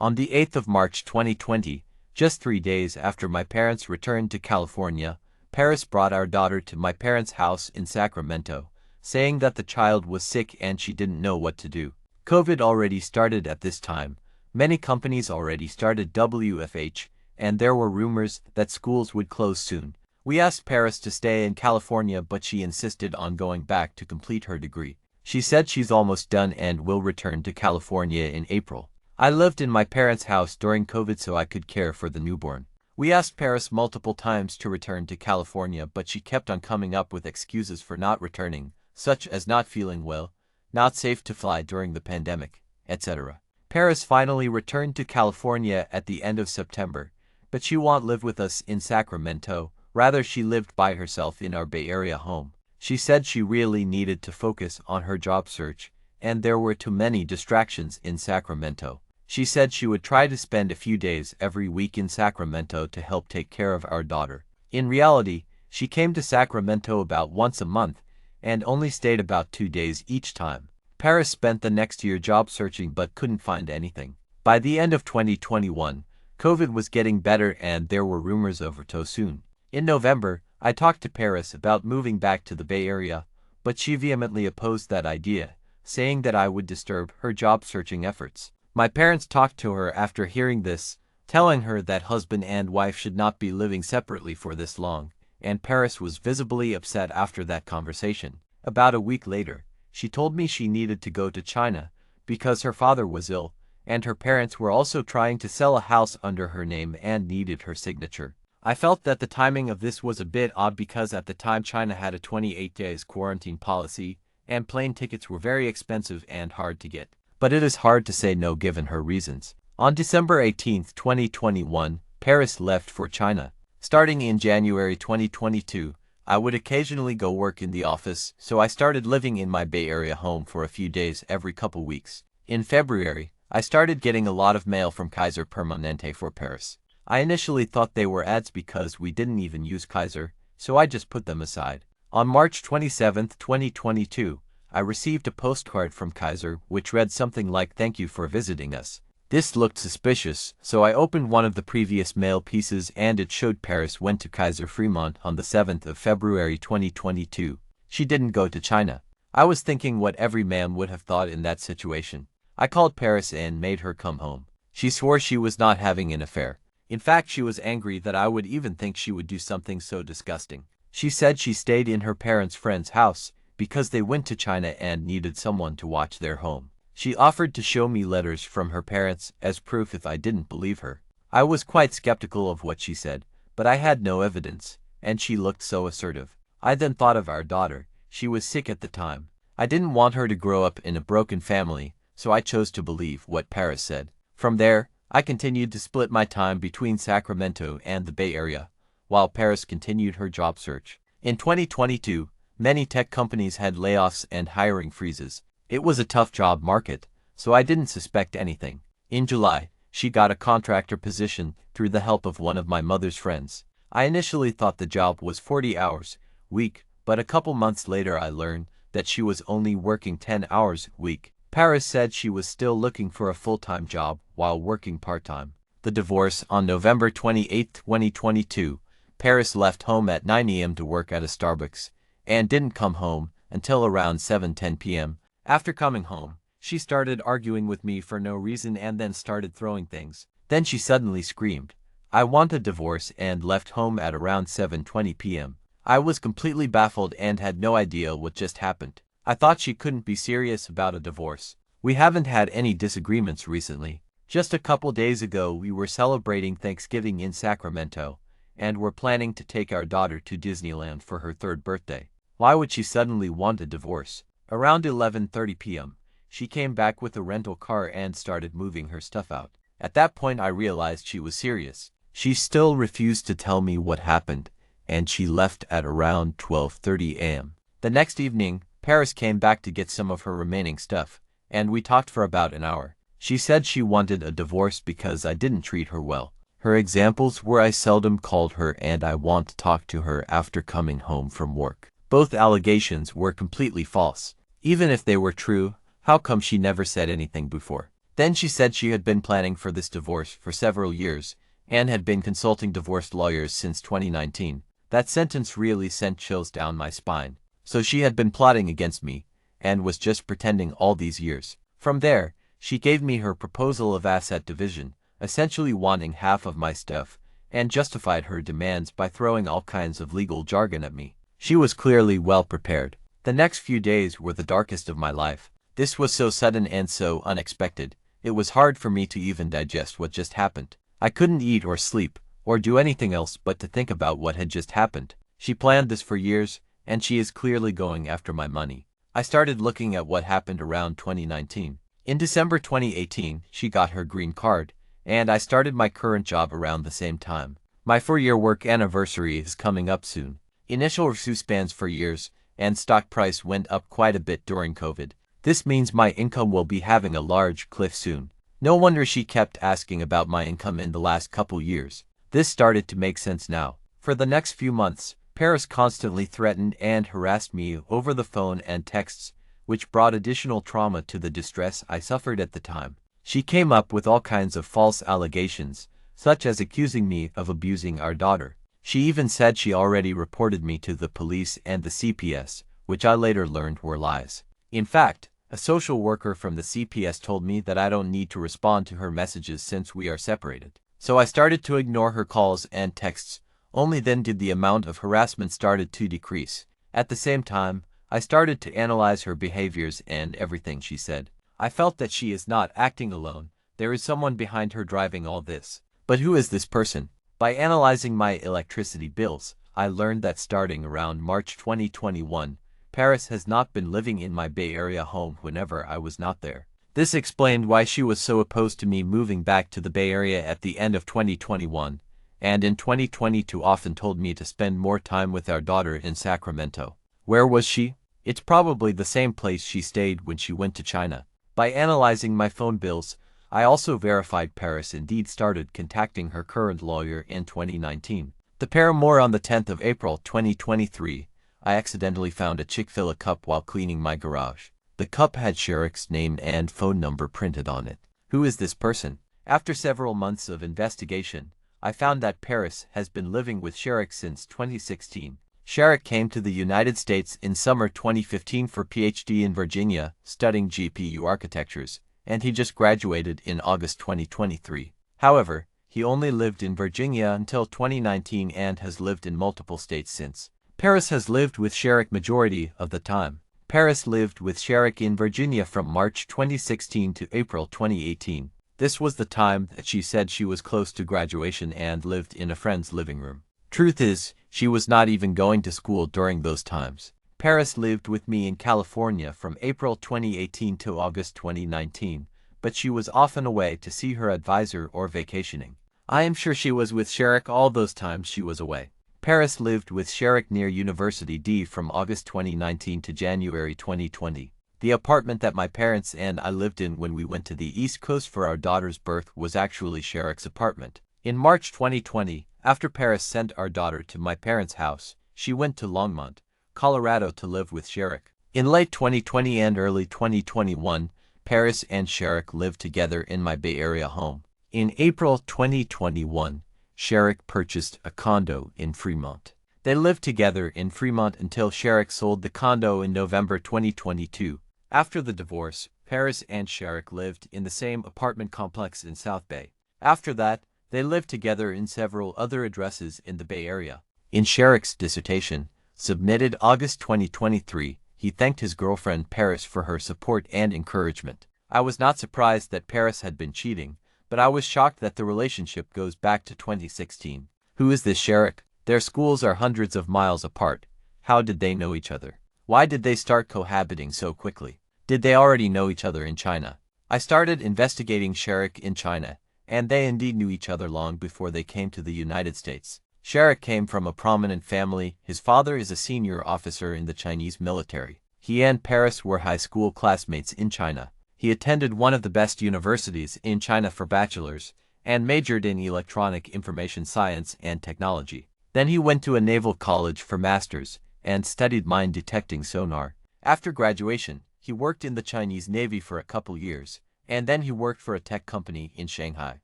On the 8th of March 2020, just 3 days after my parents returned to California, Paris brought our daughter to my parents' house in Sacramento, saying that the child was sick and she didn't know what to do. COVID already started at this time. Many companies already started WFH, and there were rumors that schools would close soon. We asked Paris to stay in California, but she insisted on going back to complete her degree. She said she's almost done and will return to California in April. I lived in my parents' house during COVID so I could care for the newborn. We asked Paris multiple times to return to California, but she kept on coming up with excuses for not returning, such as not feeling well, not safe to fly during the pandemic, etc. Paris finally returned to California at the end of September, but she won't live with us in Sacramento. Rather, she lived by herself in our Bay Area home. She said she really needed to focus on her job search, and there were too many distractions in Sacramento. She said she would try to spend a few days every week in Sacramento to help take care of our daughter. In reality, she came to Sacramento about once a month and only stayed about 2 days each time. Paris spent the next year job searching but couldn't find anything. By the end of 2021, COVID was getting better and there were rumors of return soon. In November, I talked to Paris about moving back to the Bay Area, but she vehemently opposed that idea, saying that I would disturb her job-searching efforts. My parents talked to her after hearing this, telling her that husband and wife should not be living separately for this long, and Paris was visibly upset after that conversation. About a week later, she told me she needed to go to China because her father was ill, and her parents were also trying to sell a house under her name and needed her signature. I felt that the timing of this was a bit odd because at the time China had a 28 days quarantine policy, and plane tickets were very expensive and hard to get. But it is hard to say no given her reasons. On December 18, 2021, Paris left for China. Starting in January 2022, I would occasionally go work in the office, so I started living in my Bay Area home for a few days every couple weeks. In February, I started getting a lot of mail from Kaiser Permanente for Paris. I initially thought they were ads because we didn't even use Kaiser, so I just put them aside. On March 27, 2022, I received a postcard from Kaiser which read something like "Thank you for visiting us." This looked suspicious, so I opened one of the previous mail pieces and it showed Paris went to Kaiser Fremont on the 7th of February 2022. She didn't go to China. I was thinking what every man would have thought in that situation. I called Paris and made her come home. She swore she was not having an affair. In fact, she was angry that I would even think she would do something so disgusting. She said she stayed in her parents' friend's house because they went to China and needed someone to watch their home. She offered to show me letters from her parents as proof if I didn't believe her. I was quite skeptical of what she said, but I had no evidence, and she looked so assertive. I then thought of our daughter. She was sick at the time. I didn't want her to grow up in a broken family, so I chose to believe what Paris said. From there, I continued to split my time between Sacramento and the Bay Area, while Paris continued her job search. In 2022, many tech companies had layoffs and hiring freezes. It was a tough job market, so I didn't suspect anything. In July, she got a contractor position through the help of one of my mother's friends. I initially thought the job was 40 hours a week, but a couple months later I learned that she was only working 10 hours a week. Paris said she was still looking for a full-time job while working part-time. The divorce. On November 28, 2022, Paris left home at 9 a.m. to work at a Starbucks and didn't come home until around 7:10 p.m. After coming home, she started arguing with me for no reason and then started throwing things. Then she suddenly screamed, "I want a divorce," and left home at around 7:20 p.m. I was completely baffled and had no idea what just happened. I thought she couldn't be serious about a divorce. We haven't had any disagreements recently. Just a couple days ago we were celebrating Thanksgiving in Sacramento, and were planning to take our daughter to Disneyland for her 3rd birthday. Why would she suddenly want a divorce? Around 11:30 p.m., she came back with a rental car and started moving her stuff out. At that point I realized she was serious. She still refused to tell me what happened, and she left at around 12:30 a.m. The next evening, Paris came back to get some of her remaining stuff, and we talked for about an hour. She said she wanted a divorce because I didn't treat her well. Her examples were I seldom called her and I won't talk to her after coming home from work. Both allegations were completely false. Even if they were true, how come she never said anything before? Then she said she had been planning for this divorce for several years and had been consulting divorce lawyers since 2019. That sentence really sent chills down my spine. So she had been plotting against me and was just pretending all these years. From there, she gave me her proposal of asset division, essentially wanting half of my stuff, and justified her demands by throwing all kinds of legal jargon at me. She was clearly well prepared. The next few days were the darkest of my life. This was so sudden and so unexpected. It was hard for me to even digest what just happened. I couldn't eat or sleep, or do anything else but to think about what had just happened. She planned this for years, and she is clearly going after my money. I started looking at what happened around 2019. In December 2018, she got her green card, and I started my current job around the same time. My 4-year work anniversary is coming up soon. Initial review spans for years, and stock price went up quite a bit during COVID. This means my income will be having a large cliff soon. No wonder she kept asking about my income in the last couple years. This started to make sense now. For the next few months, Paris constantly threatened and harassed me over the phone and texts, which brought additional trauma to the distress I suffered at the time. She came up with all kinds of false allegations, such as accusing me of abusing our daughter. She even said she already reported me to the police and the CPS, which I later learned were lies. In fact, a social worker from the CPS told me that I don't need to respond to her messages since we are separated. So I started to ignore her calls and texts. Only then did the amount of harassment started to decrease. At the same time, I started to analyze her behaviors and everything she said. I felt that she is not acting alone. There is someone behind her driving all this. But who is this person? By analyzing my electricity bills, I learned that starting around March 2021, Paris has not been living in my Bay Area home whenever I was not there. This explained why she was so opposed to me moving back to the Bay Area at the end of 2021, and in 2022 often told me to spend more time with our daughter in Sacramento. Where was she? It's probably the same place she stayed when she went to China. By analyzing my phone bills, I also verified Paris indeed started contacting her current lawyer in 2019. The pair more on the 10th of April 2023. I accidentally found a Chick-fil-A cup while cleaning my garage. The cup had Sherrick's name and phone number printed on it. Who is this person? After several months of investigation, I found that Paris has been living with Sherrick since 2016. Sherrick came to the United States in summer 2015 for PhD in Virginia, studying GPU architectures, and he just graduated in August 2023. However, he only lived in Virginia until 2019 and has lived in multiple states since. Paris has lived with Sherrick majority of the time. Paris lived with Sherrick in Virginia from March 2016 to April 2018. This was the time that she said she was close to graduation and lived in a friend's living room. Truth is, she was not even going to school during those times. Paris lived with me in California from April 2018 to August 2019, but she was often away to see her advisor or vacationing. I am sure she was with Sherrick all those times she was away. Paris lived with Sherrick near University D from August 2019 to January 2020. The apartment that my parents and I lived in when we went to the East Coast for our daughter's birth was actually Sherrick's apartment. In March 2020, after Paris sent our daughter to my parents' house, she went to Longmont, Colorado to live with Sherrick. In late 2020 and early 2021, Paris and Sherrick lived together in my Bay Area home. In April 2021, Sherrick purchased a condo in Fremont. They lived together in Fremont until Sherrick sold the condo in November 2022. After the divorce, Paris and Sherrick lived in the same apartment complex in South Bay. After that, they lived together in several other addresses in the Bay Area. In Sherrick's dissertation, submitted August 2023, he thanked his girlfriend Paris for her support and encouragement. I was not surprised that Paris had been cheating, but I was shocked that the relationship goes back to 2016. Who is this Sherrick? Their schools are hundreds of miles apart. How did they know each other? Why did they start cohabiting so quickly? Did they already know each other in China? I started investigating Sherrick in China, and they indeed knew each other long before they came to the United States. Sherrick came from a prominent family. His father is a senior officer in the Chinese military. He and Paris were high school classmates in China. He attended one of the best universities in China for bachelor's, and majored in electronic information science and technology. Then he went to a naval college for master's, and studied mine-detecting sonar. After graduation, he worked in the Chinese Navy for a couple years, and then he worked for a tech company in Shanghai.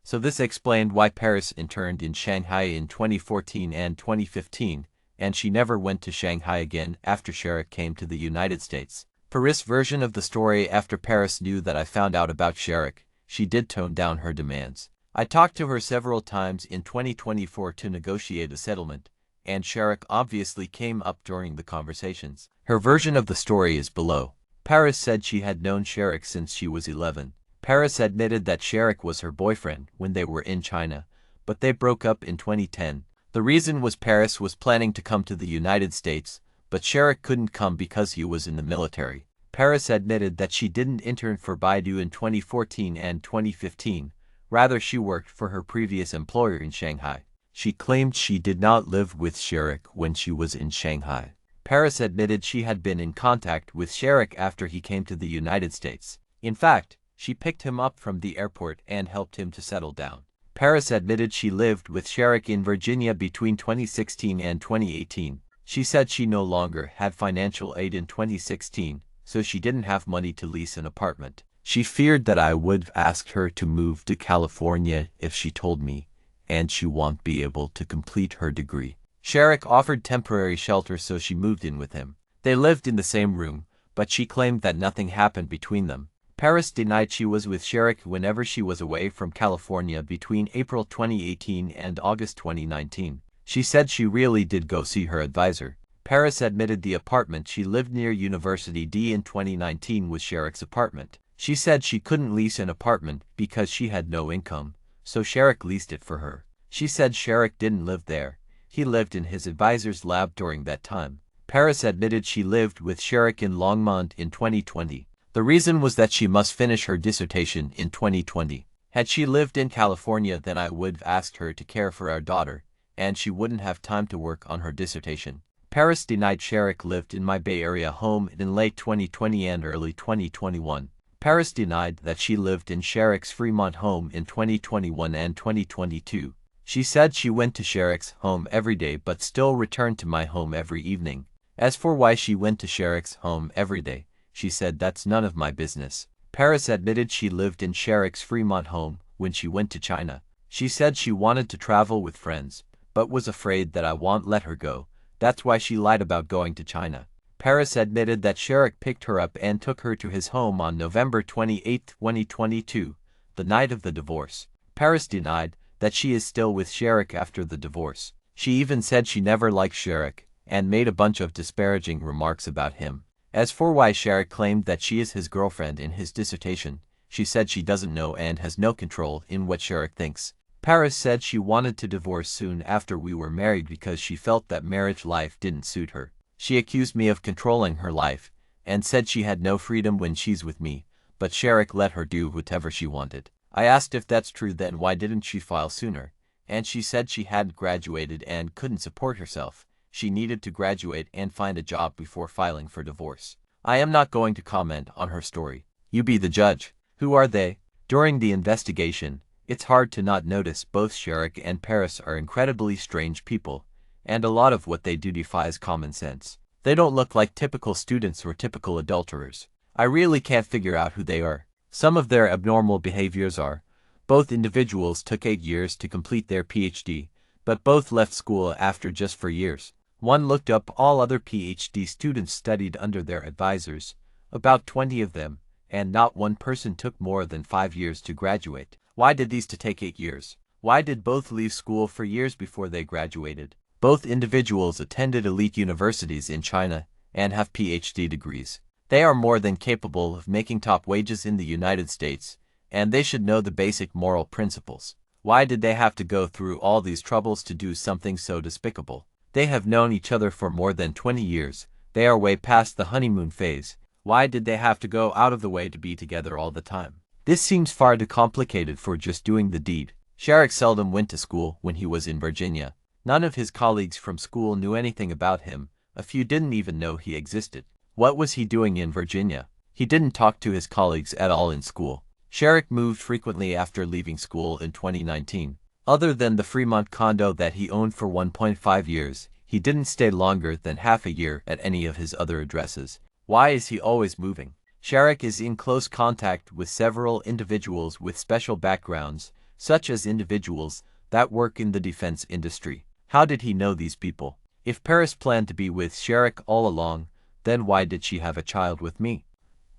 So this explained why Paris interned in Shanghai in 2014 and 2015, and she never went to Shanghai again after Sherrick came to the United States. Paris' version of the story: after Paris knew that I found out about Sherrick, she did tone down her demands. I talked to her several times in 2024 to negotiate a settlement, and Sherrick obviously came up during the conversations. Her version of the story is below. Paris said she had known Sherrick since she was 11. Paris admitted that Sherrick was her boyfriend when they were in China, but they broke up in 2010. The reason was Paris was planning to come to the United States, but Sherrick couldn't come because he was in the military. Paris admitted that she didn't intern for Baidu in 2014 and 2015, rather she worked for her previous employer in Shanghai. She claimed she did not live with Sherrick when she was in Shanghai. Paris admitted she had been in contact with Sherrick after he came to the United States. In fact, she picked him up from the airport and helped him to settle down. Paris admitted she lived with Sherrick in Virginia between 2016 and 2018. She said she no longer had financial aid in 2016, so she didn't have money to lease an apartment. She feared that I would have asked her to move to California if she told me, and she won't be able to complete her degree. Sherrick offered temporary shelter, so she moved in with him. They lived in the same room, but she claimed that nothing happened between them. Paris denied she was with Sherrick whenever she was away from California between April 2018 and August 2019. She said she really did go see her advisor. Paris admitted the apartment she lived near University D in 2019 was Sherrick's apartment. She said she couldn't lease an apartment because she had no income, so Sherrick leased it for her. She said Sherrick didn't live there. He lived in his advisor's lab during that time. Paris admitted she lived with Sherrick in Longmont in 2020. The reason was that she must finish her dissertation in 2020. Had she lived in California, then I would have asked her to care for our daughter, and she wouldn't have time to work on her dissertation. Paris denied Sherrick lived in my Bay Area home in late 2020 and early 2021. Paris denied that she lived in Sherrick's Fremont home in 2021 and 2022. She said she went to Sherrick's home every day but still returned to my home every evening. As for why she went to Sherrick's home every day, she said that's none of my business. Paris admitted she lived in Sherrick's Fremont home when she went to China. She said she wanted to travel with friends, but was afraid that I won't let her go. That's why she lied about going to China. Paris admitted that Sherrick picked her up and took her to his home on November 28, 2022, the night of the divorce. Paris denied that she is still with Sherrick after the divorce. She even said she never liked Sherrick and made a bunch of disparaging remarks about him. As for why Sherrick claimed that she is his girlfriend in his dissertation, she said she doesn't know and has no control in what Sherrick thinks. Paris said she wanted to divorce soon after we were married because she felt that marriage life didn't suit her. She accused me of controlling her life and said she had no freedom when she's with me, but Sherrick let her do whatever she wanted. I asked if that's true, then why didn't she file sooner? And she said she hadn't graduated and couldn't support herself. She needed to graduate and find a job before filing for divorce. I am not going to comment on her story. You be the judge. Who are they? During the investigation, it's hard to not notice both Sherrick and Paris are incredibly strange people, and a lot of what they do defies common sense. They don't look like typical students or typical adulterers. I really can't figure out who they are. Some of their abnormal behaviors are: both individuals took 8 years to complete their PhD, but both left school after just 4 years. One looked up all other PhD students studied under their advisors, about 20 of them, and not one person took more than 5 years to graduate. Why did these two take 8 years? Why did both leave school for years before they graduated? Both individuals attended elite universities in China and have PhD degrees. They are more than capable of making top wages in the United States, and they should know the basic moral principles. Why did they have to go through all these troubles to do something so despicable? They have known each other for more than 20 years. They are way past the honeymoon phase. Why did they have to go out of the way to be together all the time? This seems far too complicated for just doing the deed. Sherrick seldom went to school when he was in Virginia. None of his colleagues from school knew anything about him. A few didn't even know he existed. What was he doing in Virginia? He didn't talk to his colleagues at all in school. Sherrick moved frequently after leaving school in 2019. Other than the Fremont condo that he owned for 1.5 years, he didn't stay longer than half a year at any of his other addresses. Why is he always moving? Sharrock is in close contact with several individuals with special backgrounds, such as individuals that work in the defense industry. How did he know these people? If Paris planned to be with Sharrock all along, then why did she have a child with me?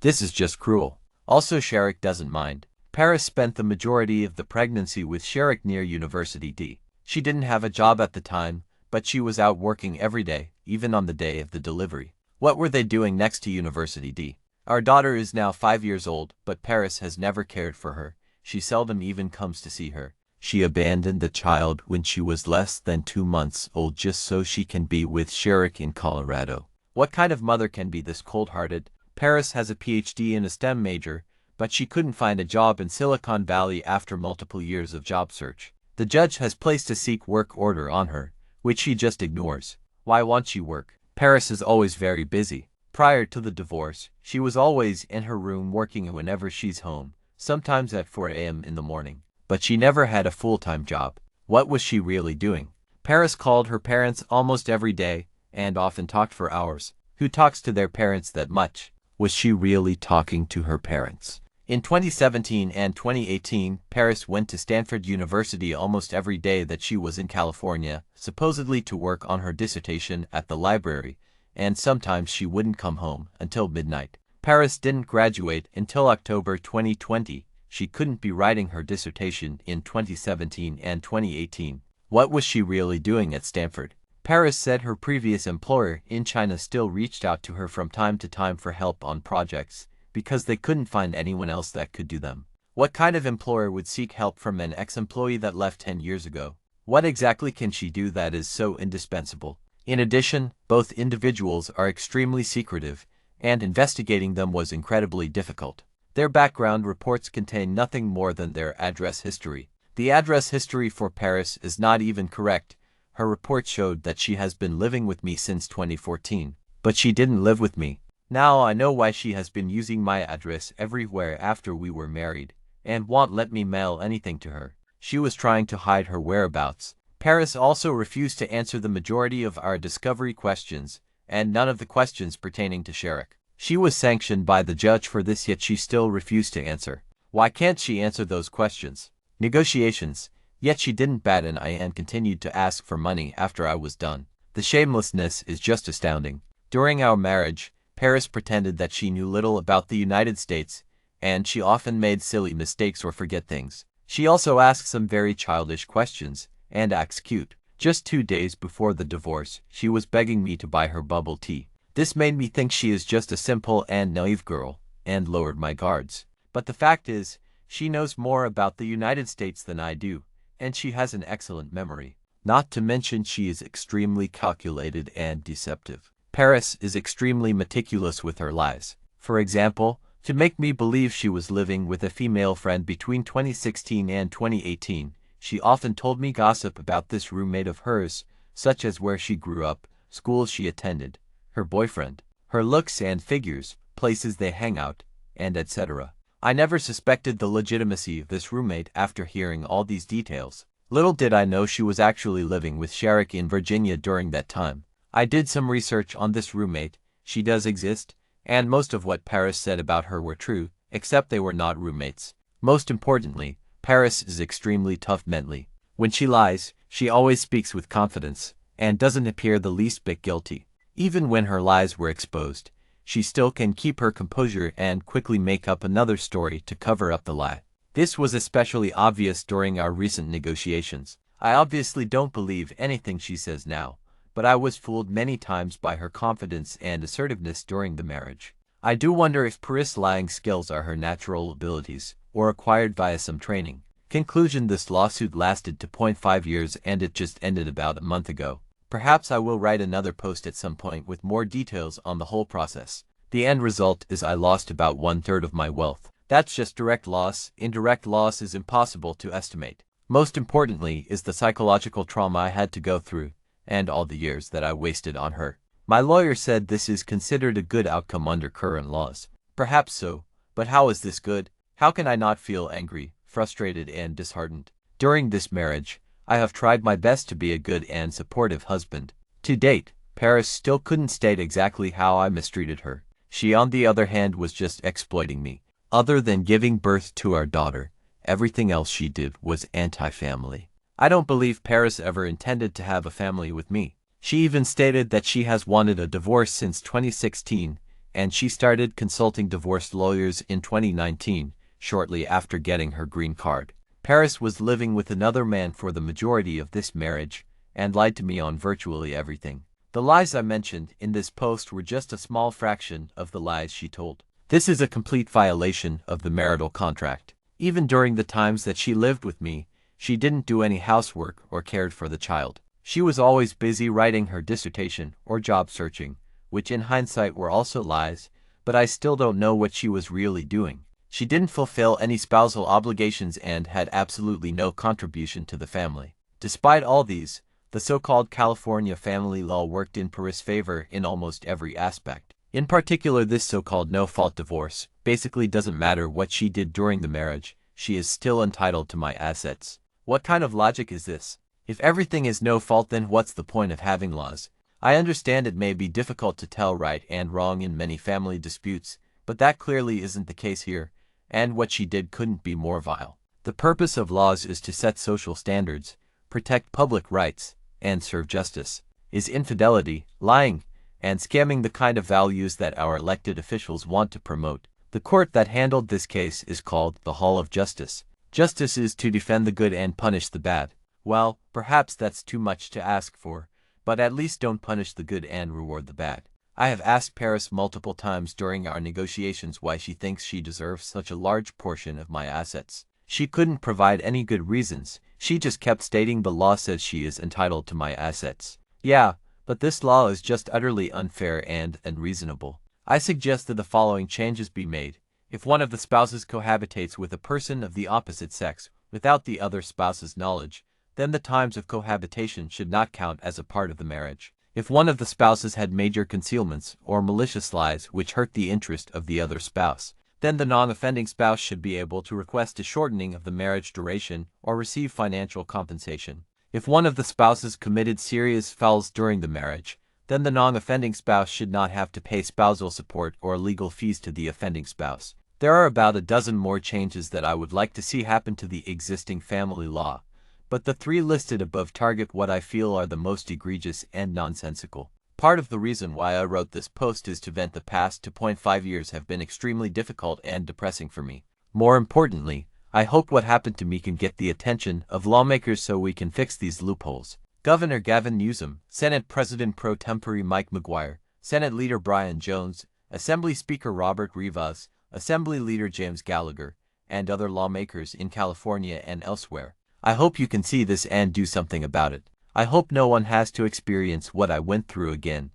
This is just cruel. Also, Sharrock doesn't mind. Paris spent the majority of the pregnancy with Sharrock near University D. She didn't have a job at the time, but she was out working every day, even on the day of the delivery. What were they doing next to University D? Our daughter is now 5 years old, but Paris has never cared for her. She seldom even comes to see her. She abandoned the child when she was less than 2 months old just so she can be with Sharrock in Colorado. What kind of mother can be this cold-hearted? Paris has a PhD in a STEM major, but she couldn't find a job in Silicon Valley after multiple years of job search. The judge has placed a seek work order on her, which she just ignores. Why won't she work? Paris is always very busy. Prior to the divorce, she was always in her room working whenever she's home, sometimes at 4 a.m. in the morning. But she never had a full-time job. What was she really doing? Paris called her parents almost every day, and often talked for hours. Who talks to their parents that much? Was she really talking to her parents? In 2017 and 2018, Paris went to Stanford University almost every day that she was in California, supposedly to work on her dissertation at the library, and sometimes she wouldn't come home until midnight. Paris didn't graduate until October 2020. She couldn't be writing her dissertation in 2017 and 2018. What was she really doing at Stanford? Paris said her previous employer in China still reached out to her from time to time for help on projects, because they couldn't find anyone else that could do them. What kind of employer would seek help from an ex-employee that left 10 years ago? What exactly can she do that is so indispensable? In addition, both individuals are extremely secretive, and investigating them was incredibly difficult. Their background reports contain nothing more than their address history. The address history for Paris is not even correct. Her report showed that she has been living with me since 2014. But she didn't live with me. Now I know why she has been using my address everywhere after we were married, and won't let me mail anything to her. She was trying to hide her whereabouts. Paris also refused to answer the majority of our discovery questions, and none of the questions pertaining to Sharrock. She was sanctioned by the judge for this, yet she still refused to answer. Why can't she answer those questions? Negotiations. Yet she didn't bat an eye and continued to ask for money after I was done. The shamelessness is just astounding. During our marriage, Paris pretended that she knew little about the United States, and she often made silly mistakes or forget things. She also asked some very childish questions, and acts cute. Just 2 days before the divorce, she was begging me to buy her bubble tea. This made me think she is just a simple and naive girl, and lowered my guards. But the fact is, she knows more about the United States than I do, and she has an excellent memory. Not to mention she is extremely calculated and deceptive. Paris is extremely meticulous with her lies. For example, to make me believe she was living with a female friend between 2016 and 2018, she often told me gossip about this roommate of hers, such as where she grew up, schools she attended, her boyfriend, her looks and figures, places they hang out, and etc. I never suspected the legitimacy of this roommate after hearing all these details. Little did I know she was actually living with Sharrock in Virginia during that time. I did some research on this roommate. She does exist, and most of what Paris said about her were true, except they were not roommates. Most importantly, Paris is extremely tough mentally. When she lies, she always speaks with confidence, and doesn't appear the least bit guilty. Even when her lies were exposed, she still can keep her composure and quickly make up another story to cover up the lie. This was especially obvious during our recent negotiations. I obviously don't believe anything she says now, but I was fooled many times by her confidence and assertiveness during the marriage. I do wonder if Paris' lying skills are her natural abilities, or acquired via some training. Conclusion: this lawsuit lasted 2.5 years and it just ended about a month ago. Perhaps I will write another post at some point with more details on the whole process. The end result is I lost about 1/3 of my wealth. That's just direct loss. Indirect loss is impossible to estimate. Most importantly is the psychological trauma I had to go through, and all the years that I wasted on her. My lawyer said this is considered a good outcome under current laws. Perhaps so, but how is this good? How can I not feel angry, frustrated, and disheartened? During this marriage, I have tried my best to be a good and supportive husband. To date, Paris still couldn't state exactly how I mistreated her. She on the other hand was just exploiting me. Other than giving birth to our daughter, everything else she did was anti-family. I don't believe Paris ever intended to have a family with me. She even stated that she has wanted a divorce since 2016, and she started consulting divorce lawyers in 2019, shortly after getting her green card. Paris was living with another man for the majority of this marriage, and lied to me on virtually everything. The lies I mentioned in this post were just a small fraction of the lies she told. This is a complete violation of the marital contract. Even during the times that she lived with me, she didn't do any housework or cared for the child. She was always busy writing her dissertation or job searching, which in hindsight were also lies, but I still don't know what she was really doing. She didn't fulfill any spousal obligations and had absolutely no contribution to the family. Despite all these, the so-called California family law worked in Paris' favor in almost every aspect. In particular, this so-called no-fault divorce basically doesn't matter what she did during the marriage, she is still entitled to my assets. What kind of logic is this? If everything is no fault, then what's the point of having laws? I understand it may be difficult to tell right and wrong in many family disputes, but that clearly isn't the case here, and what she did couldn't be more vile. The purpose of laws is to set social standards, protect public rights, and serve justice. Is infidelity, lying, and scamming the kind of values that our elected officials want to promote? The court that handled this case is called the Hall of Justice. Justice is to defend the good and punish the bad. Well, perhaps that's too much to ask for, but at least don't punish the good and reward the bad. I have asked Paris multiple times during our negotiations why she thinks she deserves such a large portion of my assets. She couldn't provide any good reasons, she just kept stating the law says she is entitled to my assets. Yeah, but this law is just utterly unfair and unreasonable. I suggest that the following changes be made. If one of the spouses cohabitates with a person of the opposite sex without the other spouse's knowledge, then the times of cohabitation should not count as a part of the marriage. If one of the spouses had major concealments or malicious lies which hurt the interest of the other spouse, then the non-offending spouse should be able to request a shortening of the marriage duration or receive financial compensation. If one of the spouses committed serious fouls during the marriage, then the non-offending spouse should not have to pay spousal support or legal fees to the offending spouse. There are about a dozen more changes that I would like to see happen to the existing family law, but the three listed above target what I feel are the most egregious and nonsensical. Part of the reason why I wrote this post is to vent the past 2.5 years have been extremely difficult and depressing for me. More importantly, I hope what happened to me can get the attention of lawmakers so we can fix these loopholes. Governor Gavin Newsom, Senate President pro tempore Mike McGuire, Senate Leader Brian Jones, Assembly Speaker Robert Rivas, Assembly Leader James Gallagher, and other lawmakers in California and elsewhere. I hope you can see this and do something about it. I hope no one has to experience what I went through again.